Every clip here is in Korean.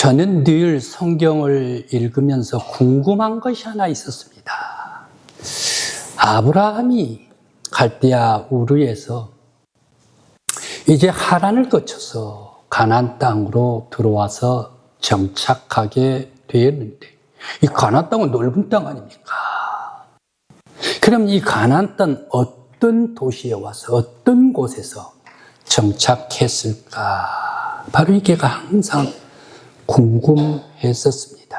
저는 늘 성경을 읽으면서 궁금한 것이 하나 있었습니다. 아브라함이 갈대아 우르에서 이제 하란을 거쳐서 가나안 땅으로 들어와서 정착하게 되었는데, 이 가나안 땅은 넓은 땅 아닙니까? 그럼 이 가나안 땅 어떤 도시에 와서 어떤 곳에서 정착했을까? 바로 이게가 항상 궁금했었습니다.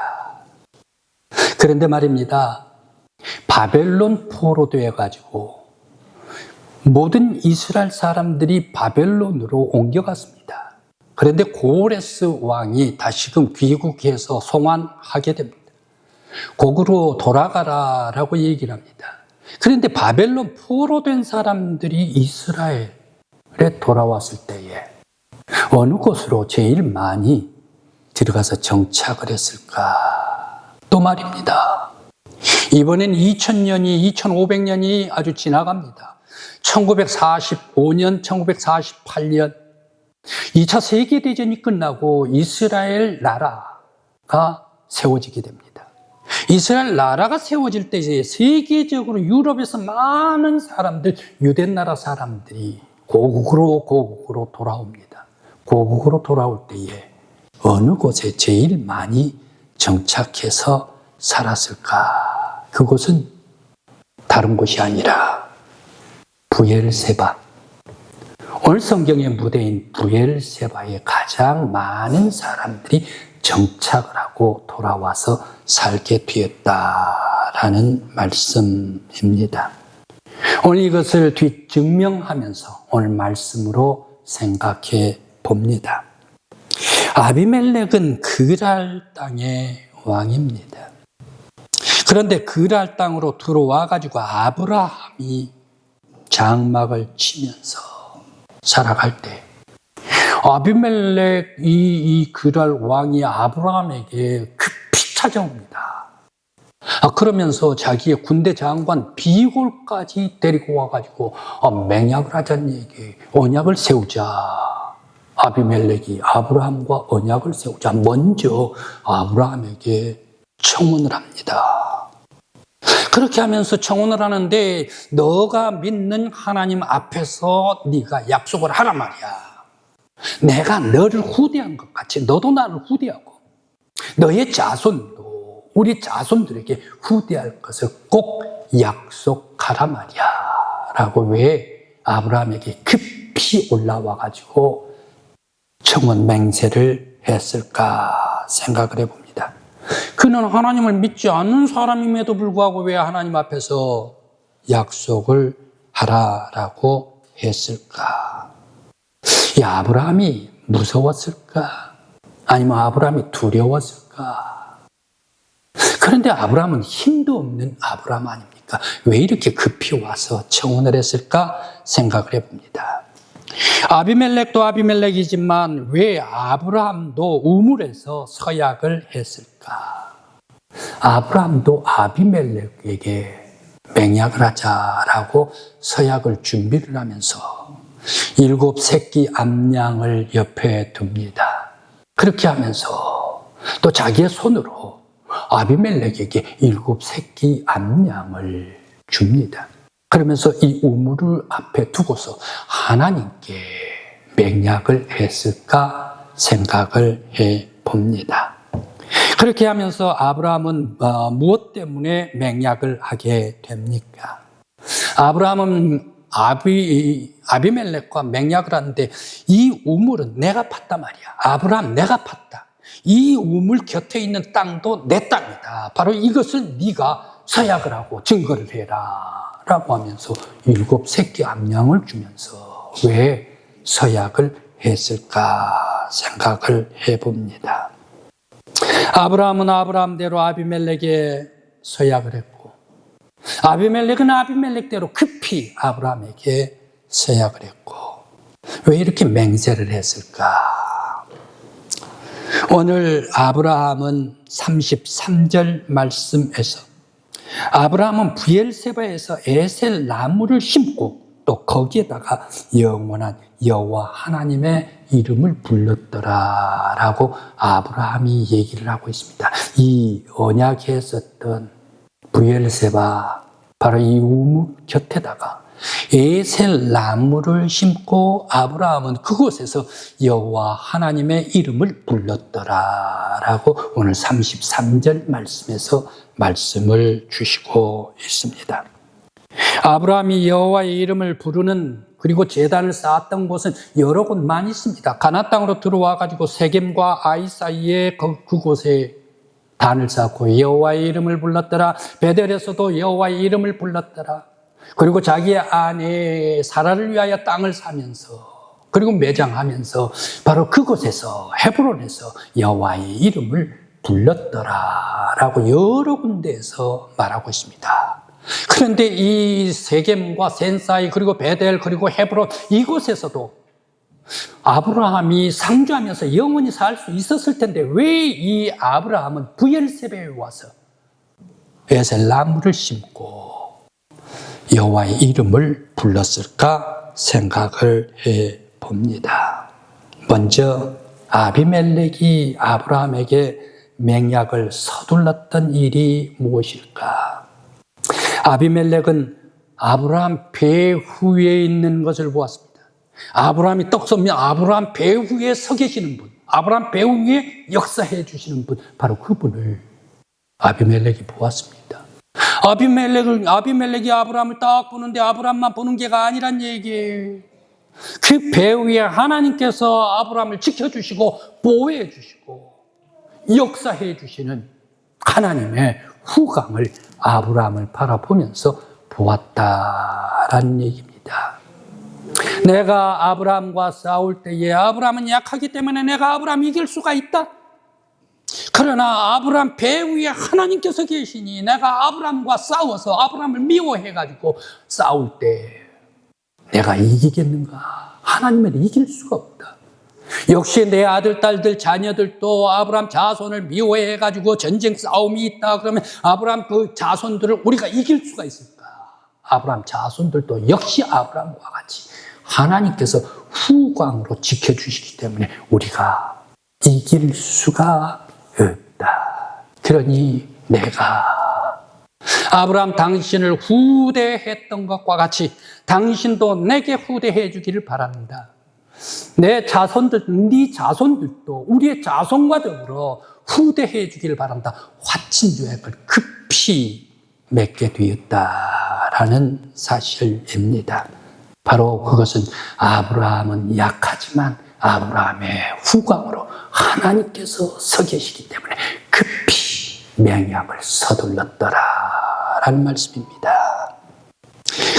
그런데 말입니다. 바벨론 포로되어 가지고 모든 이스라엘 사람들이 바벨론으로 옮겨갔습니다. 그런데 고레스 왕이 다시금 귀국해서 송환하게 됩니다. 곡으로 돌아가라라고 얘기를 합니다. 그런데 바벨론 포로된 사람들이 이스라엘에 돌아왔을 때에 어느 곳으로 제일 많이 들어가서 정착을 했을까? 또 말입니다. 이번엔 2000년이, 2500년이 아주 지나갑니다. 1945년, 1948년 2차 세계대전이 끝나고 이스라엘 나라가 세워지게 됩니다. 이스라엘 나라가 세워질 때 세계적으로 유럽에서 많은 사람들, 유대 나라 사람들이 고국으로 돌아옵니다. 고국으로 돌아올 때에 어느 곳에 제일 많이 정착해서 살았을까? 그곳은 다른 곳이 아니라 부엘세바. 오늘 성경의 무대인 부엘세바에 가장 많은 사람들이 정착을 하고 돌아와서 살게 되었다라는 말씀입니다. 오늘 이것을 뒷증명하면서 오늘 말씀으로 생각해 봅니다. 아비멜렉은 그랄 땅의 왕입니다. 그런데 그랄 땅으로 들어와 가지고 아브라함이 장막을 치면서 살아갈 때 아비멜렉 이 그랄 왕이 아브라함에게 급히 찾아옵니다. 그러면서 자기의 군대 장관 비골까지 데리고 와가지고 맹약을 하자는 얘기, 언약을 세우자. 아비멜렉이 아브라함과 언약을 세우자. 먼저 아브라함에게 청혼을 합니다. 그렇게 하면서 청혼을 하는데 너가 믿는 하나님 앞에서 네가 약속을 하란 말이야. 내가 너를 후대한 것 같이 너도 나를 후대하고 너의 자손도 우리 자손들에게 후대할 것을 꼭 약속하라 말이야 라고 왜 아브라함에게 급히 올라와 가지고 청혼 맹세를 했을까 생각을 해봅니다. 그는 하나님을 믿지 않는 사람임에도 불구하고 왜 하나님 앞에서 약속을 하라라고 했을까? 이 아브라함이 무서웠을까? 아니면 아브라함이 두려웠을까? 그런데 아브라함은 힘도 없는 아브라함 아닙니까? 왜 이렇게 급히 와서 청혼을 했을까 생각을 해봅니다. 아비멜렉도 아비멜렉이지만 왜 아브라함도 우물에서 서약을 했을까? 아브라함도 아비멜렉에게 맹약을 하자라고 서약을 준비를 하면서 7 새끼 암양을 옆에 둡니다. 그렇게 하면서 또 자기의 손으로 아비멜렉에게 7 새끼 암양을 줍니다. 그러면서 이 우물을 앞에 두고서 하나님께 맹약을 했을까 생각을 해 봅니다. 그렇게 하면서 아브라함은 무엇 때문에 맹약을 하게 됩니까? 아브라함은 아비멜렉과 맹약을 하는데 이 우물은 내가 팠단 말이야. 아브라함 내가 팠다. 이 우물 곁에 있는 땅도 내 땅이다. 바로 이것을 네가 서약을 하고 증거를 해라 라고 하면서 7 새끼 암양을 주면서 왜 서약을 했을까 생각을 해봅니다. 아브라함은 아브라함대로 아비멜렉에 서약을 했고 아비멜렉은 아비멜렉대로 급히 아브라함에게 서약을 했고 왜 이렇게 맹세를 했을까? 오늘 아브라함은 33절 말씀에서 아브라함은 부엘세바에서 에셀 나무를 심고 또 거기에다가 영원한 여호와 하나님의 이름을 불렀더라라고 아브라함이 얘기를 하고 있습니다. 이 언약에 썼던 브엘세바, 바로 이 우물 곁에다가 에셀 나무를 심고 아브라함은 그곳에서 여호와 하나님의 이름을 불렀더라라고 오늘 33절 말씀에서 말씀을 주시고 있습니다. 아브라함이 여호와의 이름을 부르는 그리고 제단을 쌓았던 곳은 여러 곳 많이 있습니다. 가나안 땅으로 들어와 가지고 세겜과 아이 사이에 그곳에 단을 쌓고 여호와의 이름을 불렀더라. 베델에서도 여호와의 이름을 불렀더라. 그리고 자기의 아내 사라를 위하여 땅을 사면서 그리고 매장하면서 바로 그곳에서 헤브론에서 여호와의 이름을 불렀더라라고 여러 군데에서 말하고 있습니다. 그런데 이 세겜과 센 사이 그리고 베델 그리고 헤브론 이곳에서도 아브라함이 상주하면서 영원히 살 수 있었을 텐데 왜 이 아브라함은 브엘세바에 와서 에셀 나무를 심고 여호와의 이름을 불렀을까 생각을 해 봅니다. 먼저 아비멜렉이 아브라함에게 맹약을 서둘렀던 일이 무엇일까? 아비멜렉은 아브라함 배 후에 있는 것을 보았습니다. 아브라함이 떡 쏘면 아브라함 배 후에 서 계시는 분, 아브라함 배 후에 역사해 주시는 분, 바로 그분을 아비멜렉이 보았습니다. 아비멜렉이 아브라함을 딱 보는데 아브라함만 보는 게가 아니란 얘기예요. 그 배 위에 하나님께서 아브라함을 지켜주시고 보호해 주시고 역사해 주시는 하나님의 후광을 아브라함을 바라보면서 보았다라는 얘기입니다. 내가 아브라함과 싸울 때에 아브라함은 약하기 때문에 내가 아브라함 이길 수가 있다. 그러나 아브라함 배 위에 하나님께서 계시니 내가 아브라함과 싸워서 아브라함을 미워해가지고 싸울 때 내가 이기겠는가? 하나님은 이길 수가 없다. 역시 내 아들, 딸들, 자녀들도 아브라함 자손을 미워해가지고 전쟁 싸움이 있다. 그러면 아브라함 그 자손들을 우리가 이길 수가 있을까? 아브라함 자손들도 역시 아브라함과 같이 하나님께서 후광으로 지켜주시기 때문에 우리가 이길 수가 없다. 그러니 내가 아브라함 당신을 후대했던 것과 같이 당신도 내게 후대해 주기를 바랍니다. 내 자손들, 네 자손들도 우리의 자손과 더불어 후대해 주기를 바란다. 화친조약을 급히 맺게 되었다라는 사실입니다. 바로 그것은 아브라함은 약하지만 아브라함의 후광으로 하나님께서 서 계시기 때문에 급히 맹약을 서둘렀더라라는 말씀입니다.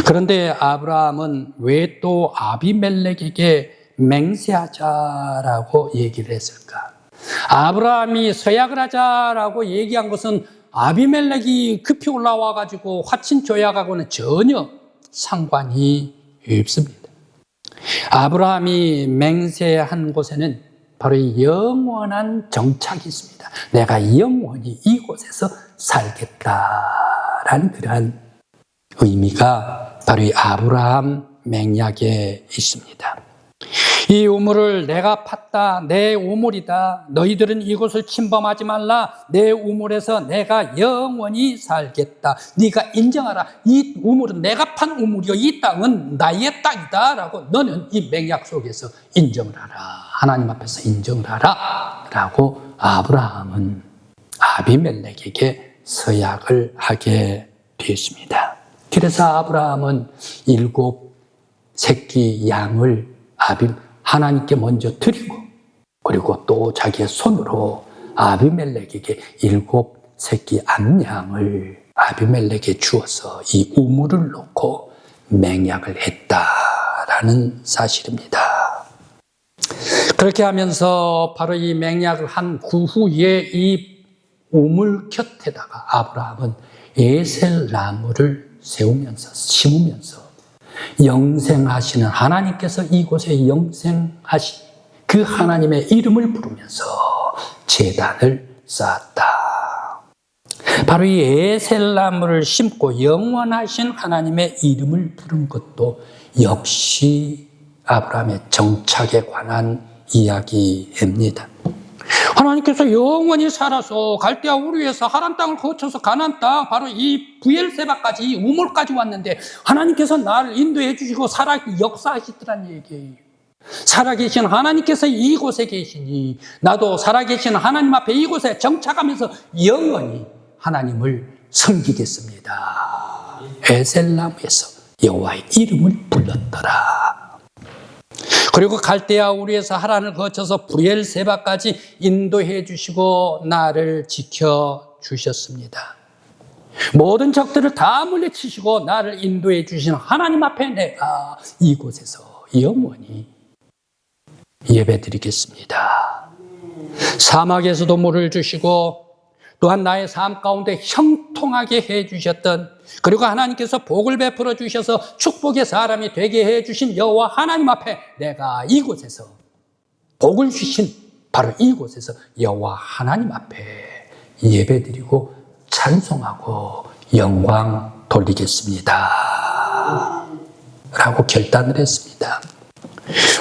그런데 아브라함은 왜 또 아비멜렉에게 맹세하자라고 얘기를 했을까? 아브라함이 서약을 하자라고 얘기한 것은 아비멜렉이 급히 올라와 가지고 화친 조약하고는 전혀 상관이 없습니다. 아브라함이 맹세한 곳에는 바로 이 영원한 정착이 있습니다. 내가 영원히 이곳에서 살겠다라는 그러한 의미가 바로 이 아브라함 맹약에 있습니다. 이 우물을 내가 팠다. 내 우물이다. 너희들은 이곳을 침범하지 말라. 내 우물에서 내가 영원히 살겠다. 네가 인정하라. 이 우물은 내가 판 우물이요. 이 땅은 나의 땅이다. 라고 너는 이 맹약 속에서 인정을 하라. 하나님 앞에서 인정을 하라. 라고 아브라함은 아비멜렉에게 서약을 하게 되었습니다. 그래서 아브라함은 7 새끼 양을 하나님께 먼저 드리고 그리고 또 자기의 손으로 아비멜렉에게 7 새끼 암양을 아비멜렉에게 주어서 이 우물을 놓고 맹약을 했다라는 사실입니다. 그렇게 하면서 바로 이 맹약을 한 그 후에 이 우물 곁에다가 아브라함은 에셀 나무를 세우면서 심으면서 영생하시는 하나님께서 이곳에 영생하신 그 하나님의 이름을 부르면서 제단을 쌓았다. 바로 이 에셀나무를 심고 영원하신 하나님의 이름을 부른 것도 역시 아브라함의 정착에 관한 이야기입니다. 하나님께서 영원히 살아서 갈대아 우르에서 하란 땅을 거쳐서 가나안 땅, 바로 이 브엘세바까지, 이 우물까지 왔는데 하나님께서 나를 인도해 주시고 살아 역사하시더란 얘기예요. 살아계신 하나님께서 이곳에 계시니 나도 살아계신 하나님 앞에 이곳에 정착하면서 영원히 하나님을 섬기겠습니다. 에셀나무에서 여호와의 이름을 불렀더라. 그리고 갈대아 우르에서 하란을 거쳐서 브엘세바까지 인도해 주시고 나를 지켜 주셨습니다. 모든 적들을 다 물리치시고 나를 인도해 주신 하나님 앞에 내가 이곳에서 영원히 예배드리겠습니다. 사막에서도 물을 주시고 또한 나의 삶 가운데 형통하게 해주셨던, 그리고 하나님께서 복을 베풀어 주셔서 축복의 사람이 되게 해주신 여호와 하나님 앞에 내가 이곳에서 복을 주신 바로 이곳에서 여호와 하나님 앞에 예배드리고 찬송하고 영광 돌리겠습니다 라고 결단을 했습니다.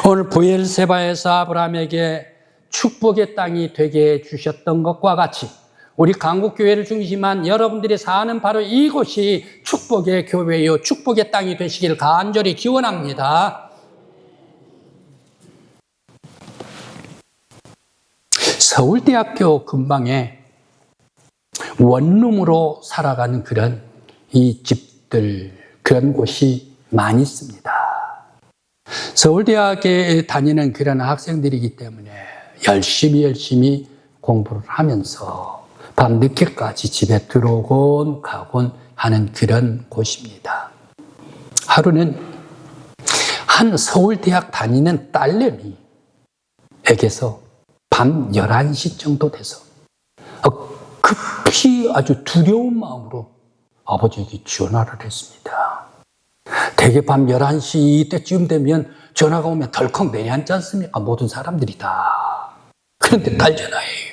오늘 브엘세바에서 아브라함에게 축복의 땅이 되게 해주셨던 것과 같이 우리 강국교회를 중심한 여러분들이 사는 바로 이곳이 축복의 교회요, 축복의 땅이 되시길 간절히 기원합니다. 서울대학교 근방에 원룸으로 살아가는 그런 이 집들, 그런 곳이 많이 있습니다. 서울대학에 다니는 그런 학생들이기 때문에 열심히 공부를 하면서 밤늦게까지 집에 들어오곤 가곤 하는 그런 곳입니다. 하루는 한 서울대학 다니는 딸내미에게서 밤 11시 정도 돼서 급히 아주 두려운 마음으로 아버지에게 전화를 했습니다. 대개 밤 11시 이때쯤 되면 전화가 오면 덜컥 내려앉지 않습니까? 모든 사람들이 다. 그런데 딸 전화예요.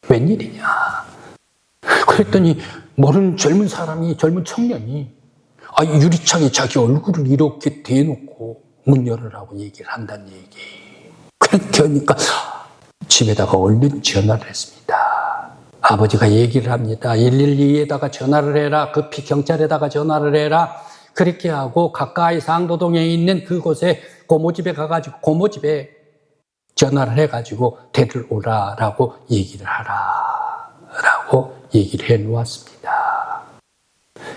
웬일이냐? 그랬더니 모르는 젊은 청년이 유리창에 자기 얼굴을 이렇게 대놓고 문 열으라고 얘기를 한다는 얘기. 그러니까 집에다가 얼른 전화를 했습니다. 아버지가 얘기를 합니다. 112에다가 전화를 해라. 급히 경찰에다가 전화를 해라. 그렇게 하고 가까이 상도동에 있는 그곳에 고모집에 가가지고 고모집에 전화를 해가지고 데려오라라고 얘기를 하라라고 얘기를 해놓았습니다.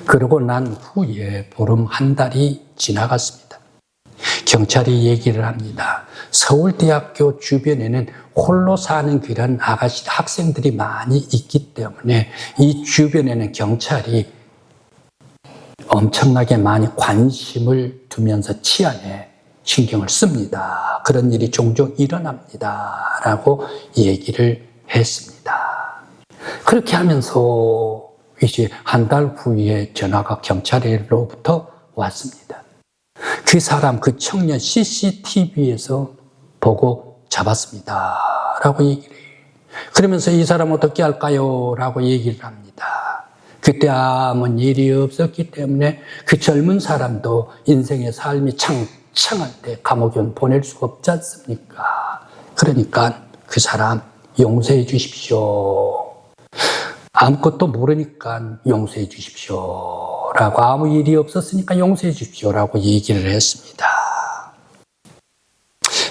그러고 난 후에 보름 한 달이 지나갔습니다. 경찰이 얘기를 합니다. 서울대학교 주변에는 홀로 사는 그런 아가씨 학생들이 많이 있기 때문에 이 주변에는 경찰이 엄청나게 많이 관심을 두면서 치안에 신경을 씁니다. 그런 일이 종종 일어납니다. 라고 얘기를 했습니다. 그렇게 하면서 이제 한 달 후에 전화가 경찰로부터 왔습니다. 그 사람, 그 청년 CCTV에서 보고 잡았습니다. 라고 얘기를 해요. 그러면서 이 사람 어떻게 할까요? 라고 얘기를 합니다. 그때 아무 일이 없었기 때문에 그 젊은 사람도 인생의 삶이 창창할 때 감옥에 보낼 수가 없지 않습니까? 그러니까 그 사람 용서해 주십시오. 아무것도 모르니까 용서해 주십시오. 라고 아무 일이 없었으니까 용서해 주십시오. 라고 얘기를 했습니다.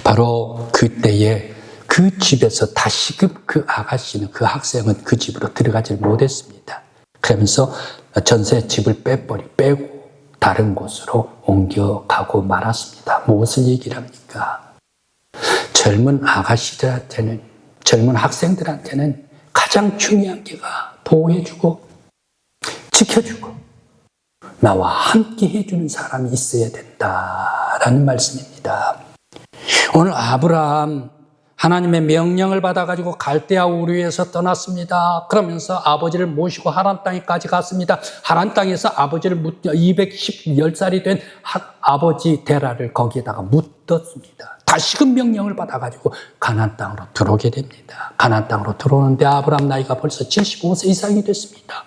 바로 그때에 그 집에서 다시금 그 아가씨는, 그 학생은 그 집으로 들어가지 못했습니다. 그러면서 전세 집을 빼고 다른 곳으로 옮겨가고 말았습니다. 무엇을 얘기를 합니까? 젊은 아가씨들한테는, 젊은 학생들한테는 가장 중요한 게가 보호해주고 지켜주고 나와 함께 해주는 사람이 있어야 된다라는 말씀입니다. 오늘 아브라함 하나님의 명령을 받아가지고 갈대아 우르에서 떠났습니다. 그러면서 아버지를 모시고 하란 땅에까지 갔습니다. 하란 땅에서 아버지를 210살이 된 아버지 데라를 거기에다가 묻었습니다. 다시금 명령을 받아가지고 가나안 땅으로 들어오게 됩니다. 가나안 땅으로 들어오는데 아브라함 나이가 벌써 75세 이상이 됐습니다.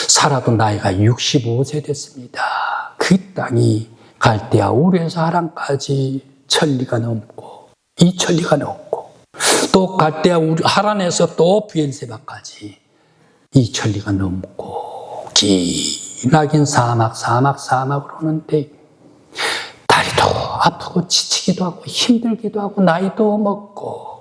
사라도 나이가 65세 됐습니다. 그 땅이 갈대아 우르에서 하란까지 천리가 넘고 2천리가 넘고 또 갈대아 하란에서 또 브엘세바까지 이 천리가 넘고 기나긴 사막으로 오는데 다리도 아프고 지치기도 하고 힘들기도 하고 나이도 먹고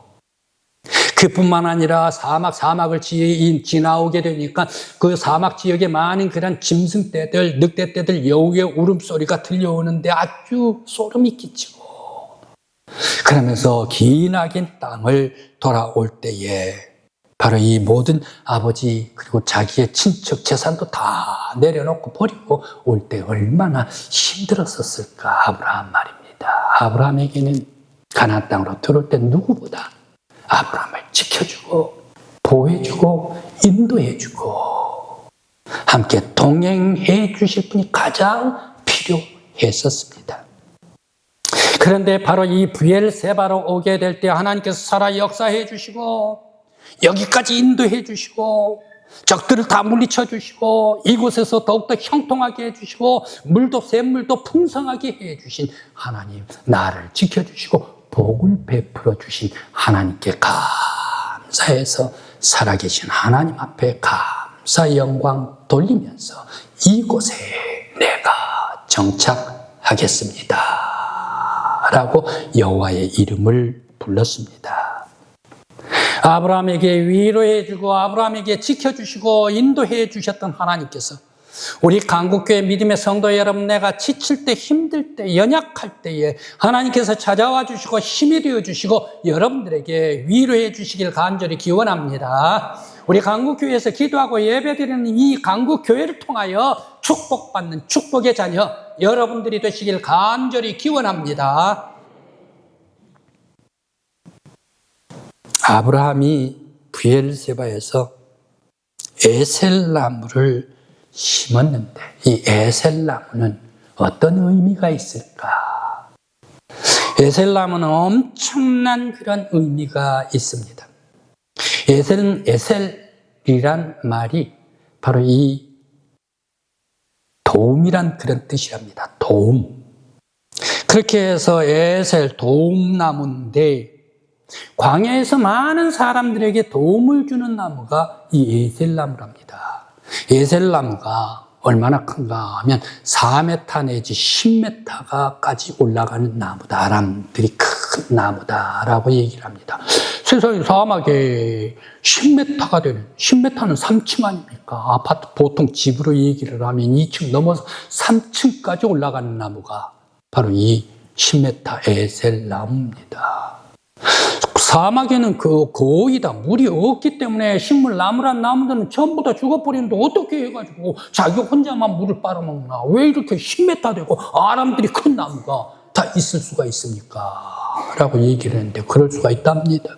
그뿐만 아니라 사막을 지나오게 되니까 그 사막 지역에 많은 그런 짐승떼들, 늑대떼들 여우의 울음소리가 들려오는데 아주 소름이 끼치고 그러면서 기나긴 땅을 돌아올 때에 바로 이 모든 아버지 그리고 자기의 친척 재산도 다 내려놓고 버리고 올 때 얼마나 힘들었었을까 아브라함 말입니다. 아브라함에게는 가나안 땅으로 들어올 때 누구보다 아브라함을 지켜주고 보호해주고 인도해주고 함께 동행해 주실 분이 가장 필요했었습니다. 그런데 바로 이 브엘세바로 오게 될 때 하나님께서 살아 역사해 주시고 여기까지 인도해 주시고 적들을 다 물리쳐 주시고 이곳에서 더욱더 형통하게 해 주시고 샘물도 풍성하게 해 주신 하나님, 나를 지켜주시고 복을 베풀어 주신 하나님께 감사해서 살아계신 하나님 앞에 감사의 영광 돌리면서 이곳에 내가 정착하겠습니다 라고 여호와의 이름을 불렀습니다. 아브라함에게 위로해주고 아브라함에게 지켜주시고 인도해 주셨던 하나님께서 우리 강국교회 믿음의 성도 여러분, 내가 지칠 때, 힘들 때, 연약할 때에 하나님께서 찾아와 주시고 힘이 되어 주시고 여러분들에게 위로해 주시길 간절히 기원합니다. 우리 강국교회에서 기도하고 예배드리는 이 강국교회를 통하여 축복받는 축복의 자녀 여러분들이 되시길 간절히 기원합니다. 아브라함이 브엘세바에서 에셀나무를 심었는데 이 에셀나무는 어떤 의미가 있을까? 에셀나무는 엄청난 그런 의미가 있습니다. 에셀이란 말이 바로 이 도움이란 그런 뜻이랍니다. 도움. 그렇게 해서 에셀, 도움나무인데 광야에서 많은 사람들에게 도움을 주는 나무가 이 에셀나무랍니다. 에셀나무가 얼마나 큰가 하면 4m 내지 10m까지 올라가는 나무다. 사람들이 큰 나무다라고 얘기를 합니다. 세상에 사막에 10m가 되는, 10m는 3층 아닙니까? 아파트 보통 집으로 얘기를 하면 2층 넘어서 3층까지 올라가는 나무가 바로 이 10m 에셀나무입니다. 사막에는 거의 다 물이 없기 때문에 식물 나무란 나무들은 전부 다 죽어버리는데 어떻게 해가지고 자기 혼자만 물을 빨아먹나? 왜 이렇게 10m 되고 사람들이 큰 나무가 다 있을 수가 있습니까? 라고 얘기를 했는데 그럴 수가 있답니다.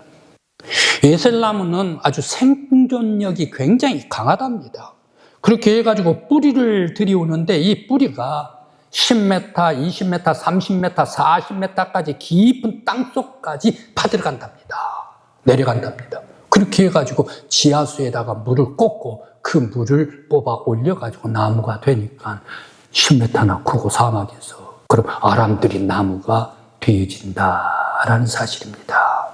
에셀나무는 아주 생존력이 굉장히 강하답니다. 그렇게 해가지고 뿌리를 들이오는데 이 뿌리가 10m, 20m, 30m, 40m까지 깊은 땅속까지 파들어간답니다. 내려간답니다. 그렇게 해가지고 지하수에다가 물을 꽂고 그 물을 뽑아 올려가지고 나무가 되니까 10m나 크고 사막에서 그럼 아람들이 나무가 되어진다라는 사실입니다.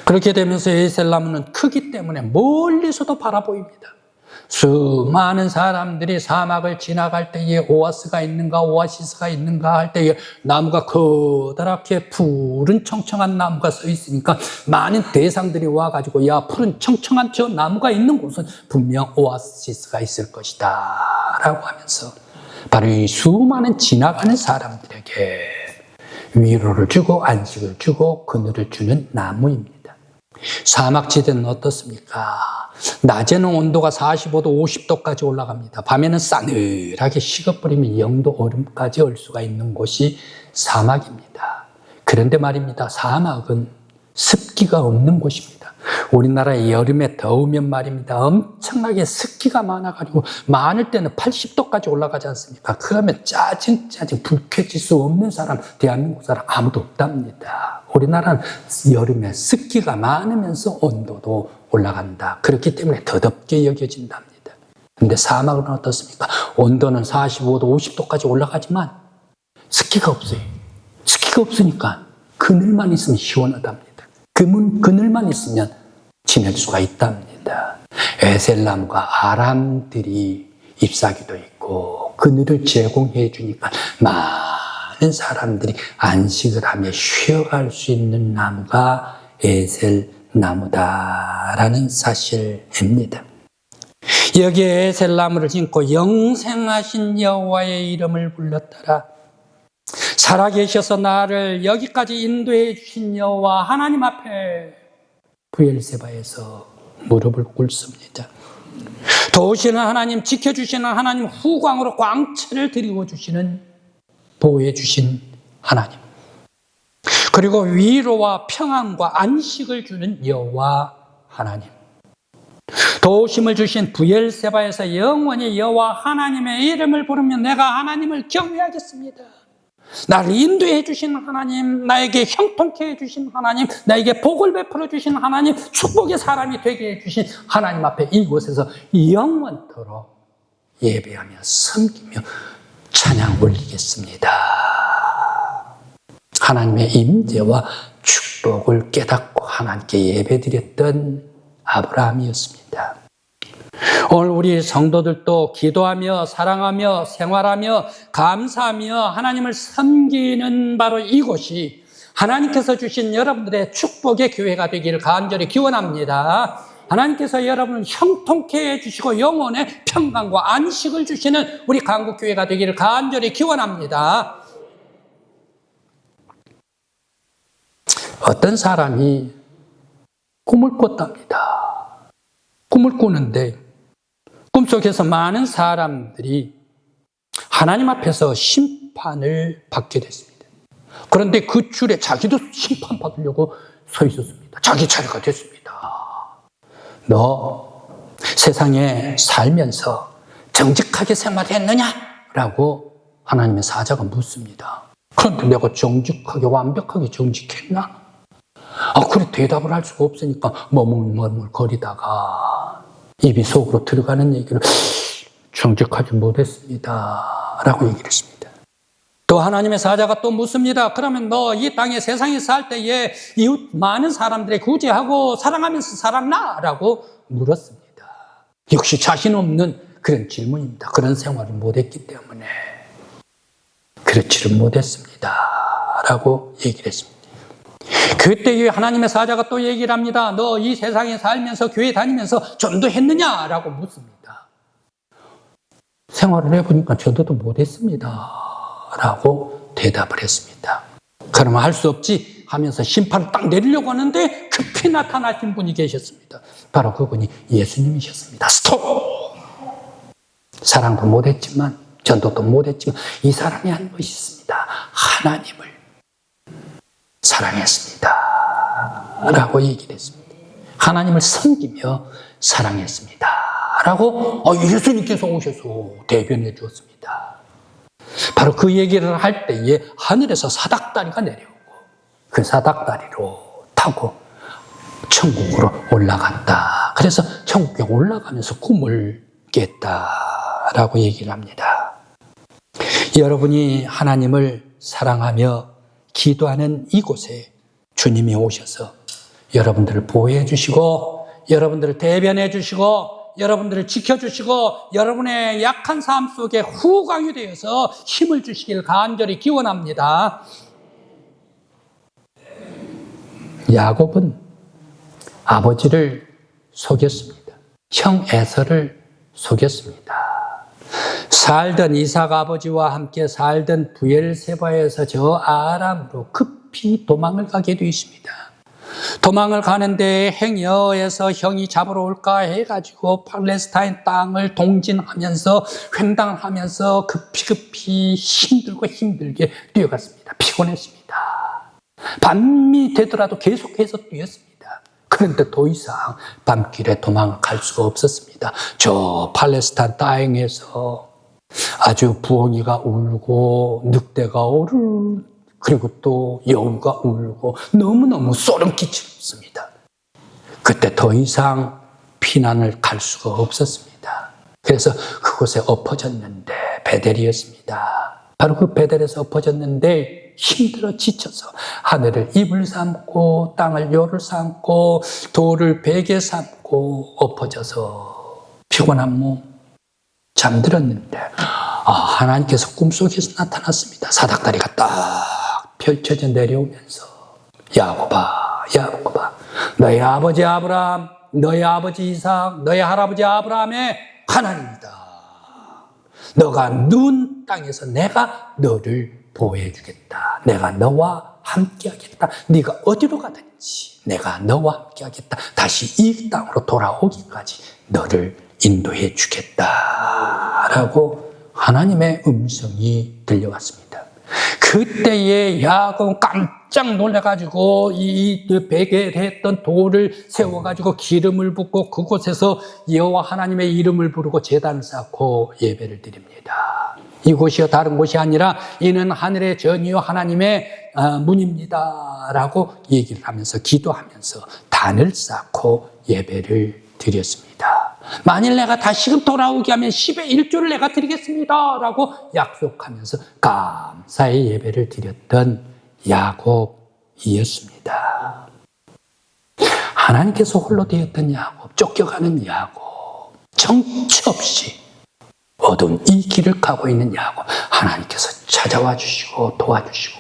그렇게 되면서 에셀나무는 크기 때문에 멀리서도 바라보입니다. 수많은 사람들이 사막을 지나갈 때에 오아시스가 있는가 할 때에 나무가 커다랗게 푸른 청청한 나무가 서 있으니까 많은 대상들이 와가지고 야, 푸른 청청한 저 나무가 있는 곳은 분명 오아시스가 있을 것이다 라고 하면서 바로 이 수많은 지나가는 사람들에게 위로를 주고 안식을 주고 그늘을 주는 나무입니다. 사막지대는 어떻습니까? 낮에는 온도가 45도, 50도까지 올라갑니다. 밤에는 싸늘하게 식어버리면 0도 얼음까지 올 수가 있는 곳이 사막입니다. 그런데 말입니다. 사막은 습기가 없는 곳입니다. 우리나라의 여름에 더우면 말입니다. 엄청나게 습기가 많아가지고 많을 때는 80도까지 올라가지 않습니까? 그러면 짜증 불쾌질 수 없는 사람, 대한민국 사람 아무도 없답니다. 우리나라는 여름에 습기가 많으면서 온도도 올라간다. 그렇기 때문에 더 덥게 여겨진답니다. 그런데 사막은 어떻습니까? 온도는 45도, 50도까지 올라가지만 습기가 없어요. 습기가 없으니까 그늘만 있으면 시원하답니다. 그늘만 있으면 지낼 수가 있답니다. 에셀나무가 아람들이 잎사귀도 있고 그늘을 제공해 주니까 많은 사람들이 안식을 하며 쉬어갈 수 있는 나무가 에셀나무다라는 사실입니다. 여기에 에셀나무를 심고 영생하신 여호와의 이름을 불렀더라. 살아계셔서 나를 여기까지 인도해 주신 여호와 하나님 앞에 브엘세바에서 무릎을 꿇습니다. 도우시는 하나님, 지켜주시는 하나님, 후광으로 광채를 드리고 주시는, 보호해 주신 하나님, 그리고 위로와 평안과 안식을 주는 여호와 하나님, 도우심을 주신 브엘세바에서 영원히 여호와 하나님의 이름을 부르며 내가 하나님을 경외하겠습니다. 나를 인도해 주신 하나님, 나에게 형통케 해주신 하나님, 나에게 복을 베풀어 주신 하나님, 축복의 사람이 되게 해주신 하나님 앞에 이곳에서 영원토록 예배하며 섬기며 찬양 올리겠습니다. 하나님의 임재와 축복을 깨닫고 하나님께 예배드렸던 아브라함이었습니다. 오늘 우리 성도들도 기도하며 사랑하며 생활하며 감사하며 하나님을 섬기는 바로 이곳이 하나님께서 주신 여러분들의 축복의 교회가 되기를 간절히 기원합니다. 하나님께서 여러분을 형통케 해주시고 영혼의 평강과 안식을 주시는 우리 강국교회가 되기를 간절히 기원합니다. 어떤 사람이 꿈을 꿨답니다. 꿈을 꾸는데 꿈속에서 많은 사람들이 하나님 앞에서 심판을 받게 됐습니다. 그런데 그 줄에 자기도 심판받으려고 서 있었습니다. 자기 차례가 됐습니다. 너 세상에 살면서 정직하게 생활했느냐? 라고 하나님의 사자가 묻습니다. 그런데 내가 정직하게 완벽하게 정직했나? 그래 대답을 할 수가 없으니까 머물거리다가 입이 속으로 들어가는 얘기를 정직하지 못했습니다 라고 얘기를 했습니다. 또 하나님의 사자가 또 묻습니다. 그러면 너 이 땅에 세상에 살 때에 이웃 많은 사람들의 구제하고 사랑하면서 살았나? 라고 물었습니다. 역시 자신 없는 그런 질문입니다. 그런 생활을 못했기 때문에 그렇지를 못했습니다 라고 얘기를 했습니다. 그때 하나님의 사자가 또 얘기를 합니다. 너 이 세상에 살면서 교회 다니면서 전도했느냐? 라고 묻습니다. 생활을 해보니까 전도도 못했습니다 라고 대답을 했습니다. 그러면 할 수 없지 하면서 심판을 딱 내리려고 하는데 급히 나타나신 분이 계셨습니다. 바로 그분이 예수님이셨습니다. 스톱! 사랑도 못했지만 전도도 못했지만 이 사람이 한 것이 있습니다. 하나님을 사랑했습니다 라고 얘기를 했습니다. 하나님을 섬기며 사랑했습니다 라고 예수님께서 오셔서 대변해 주었습니다. 바로 그 얘기를 할 때에 하늘에서 사닥다리가 내려오고 그 사닥다리로 타고 천국으로 올라갔다. 그래서 천국에 올라가면서 꿈을 깼다라고 얘기를 합니다. 여러분이 하나님을 사랑하며 기도하는 이곳에 주님이 오셔서 여러분들을 보호해 주시고 여러분들을 대변해 주시고 여러분들을 지켜주시고 여러분의 약한 삶 속에 후광이 되어서 힘을 주시길 간절히 기원합니다. 야곱은 아버지를 속였습니다. 형 에서를 속였습니다. 살던 이삭 아버지와 함께 살던 브엘세바에서 저 아람으로 급히 도망을 가게 되었습니다. 도망을 가는데 행여에서 형이 잡으러 올까 해가지고 팔레스타인 땅을 동진하면서 횡단하면서 급히 힘들게 뛰어갔습니다. 피곤했습니다. 밤이 되더라도 계속해서 뛰었습니다. 그런데 더 이상 밤길에 도망을 갈 수가 없었습니다. 저 팔레스타인 땅에서 아주 부엉이가 울고 늑대가 그리고 또 여우가 울고 너무너무 소름 끼쳤습니다. 그때 더 이상 피난을 갈 수가 없었습니다. 그래서 그곳에 엎어졌는데 베델이었습니다. 바로 그 베델에서 엎어졌는데 힘들어 지쳐서 하늘을 이불 삼고 땅을 요를 삼고 돌을 베개 삼고 엎어져서 피곤한 몸 잠들었는데 하나님께서 꿈속에서 나타났습니다. 사닥다리가 딱 펼쳐져 내려오면서 야곱아 너희 아버지 아브라함, 너희 아버지 이삭, 너희 할아버지 아브라함의 하나님이다. 너가 누운 땅에서 내가 너를 보호해주겠다. 내가 너와 함께하겠다. 네가 어디로 가든지 내가 너와 함께하겠다. 다시 이 땅으로 돌아오기까지 너를 인도해 주겠다. 라고 하나님의 음성이 들려왔습니다. 그때에 야곱은 깜짝 놀라가지고 이 베개를 했던 돌을 세워가지고 기름을 붓고 그곳에서 여호와 하나님의 이름을 부르고 제단을 쌓고 예배를 드립니다. 이곳이요 다른 곳이 아니라 이는 하늘의 전이요 하나님의 문입니다 라고 얘기를 하면서 기도하면서 단을 쌓고 예배를 드렸습니다. 만일 내가 다시금 돌아오게 하면 10의 1조를 내가 드리겠습니다 라고 약속하면서 감사의 예배를 드렸던 야곱이었습니다. 하나님께서 홀로 되었던 야곱, 쫓겨가는 야곱, 정처 없이 어두운 이 길을 가고 있는 야곱, 하나님께서 찾아와 주시고 도와주시고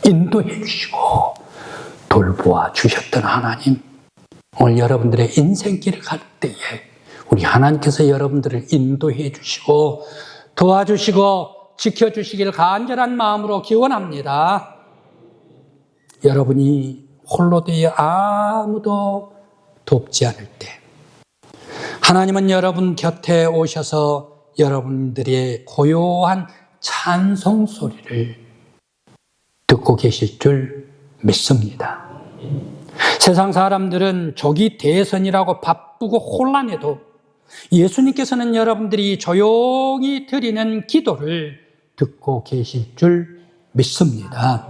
인도해 주시고 돌보아 주셨던 하나님, 오늘 여러분들의 인생길을 갈 때에 우리 하나님께서 여러분들을 인도해 주시고 도와주시고 지켜주시기를 간절한 마음으로 기원합니다. 여러분이 홀로 되어 아무도 돕지 않을 때 하나님은 여러분 곁에 오셔서 여러분들의 고요한 찬송 소리를 듣고 계실 줄 믿습니다. 세상 사람들은 조기 대선이라고 바쁘고 혼란해도 예수님께서는 여러분들이 조용히 드리는 기도를 듣고 계실 줄 믿습니다.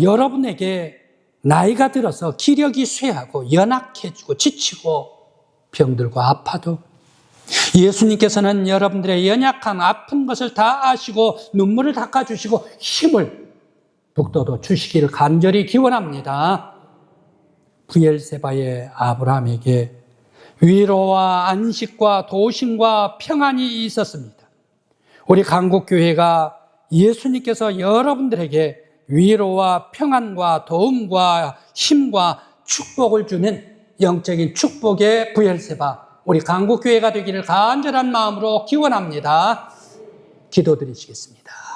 여러분에게 나이가 들어서 기력이 쇠하고 연약해지고 지치고 병들고 아파도 예수님께서는 여러분들의 연약한 아픈 것을 다 아시고 눈물을 닦아주시고 힘을 북돋워 주시기를 간절히 기원합니다. 브엘세바의 아브라함에게 위로와 안식과 도심과 평안이 있었습니다. 우리 강국교회가 예수님께서 여러분들에게 위로와 평안과 도움과 힘과 축복을 주는 영적인 축복의 브엘세바, 우리 강국교회가 되기를 간절한 마음으로 기원합니다. 기도드리시겠습니다.